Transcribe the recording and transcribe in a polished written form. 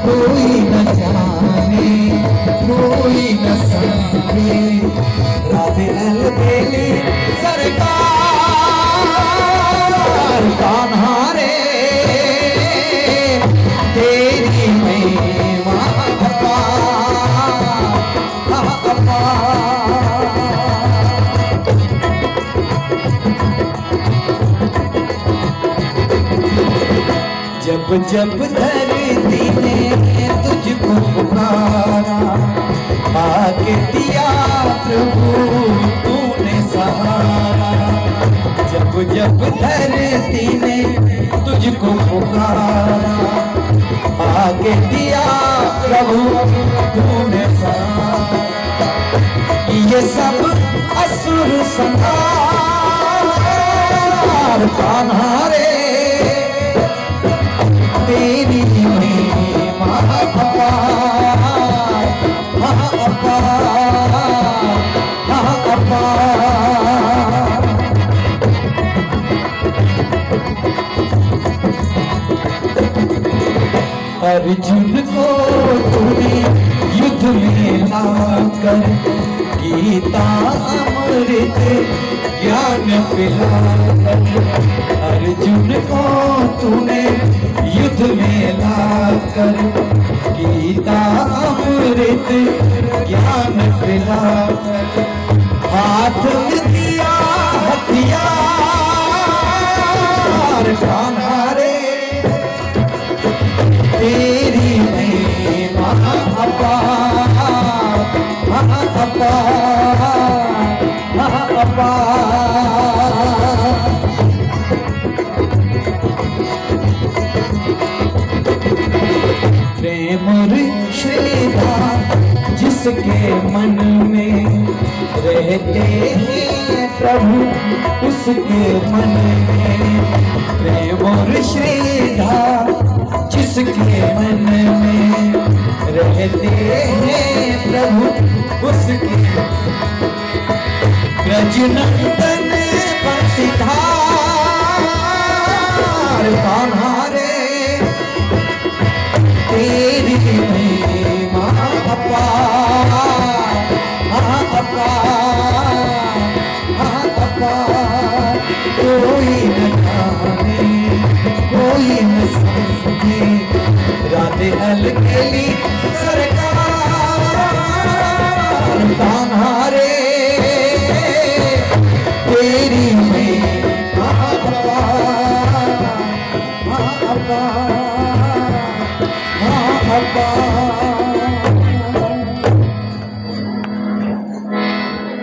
कोई न जाने कोई न समझे राधे अलबेली सरकार कान्हा रे तेरी महिमा जब जब धरती ने तुझको पुकारा आके दिया प्रभु तूने सहारा। जब जब धरती ने तुझको पुकारा आके दिया प्रभु तूने सहारा। ये सब असुर संहार कान्हा रे तेरी महिमा अपार अपार। अर्जुन को तूने युद्ध में लाकर गीता अमृत ज्ञान पिलाकर। अर्जुन को तूने युद्ध में लाकर गीता अमृत ज्ञान पिलाकर। हाथ में दिया हथियार कान्हा रे तेरी महिमा अपार अपार। प्रेम श्रद्धा जिसके मन में रहते हैं प्रभु उसके मन में। प्रेम और श्रद्धा जिसके मन में रहते हैं प्रभु उसके। ब्रजनंदन बंसीधार कान्हा रे तेरी महिमा अपार अपार। कोई न जाने कोई न समझे राधे अलबेली सरकार कान्हा रे तेरी महिमा अपार अपार।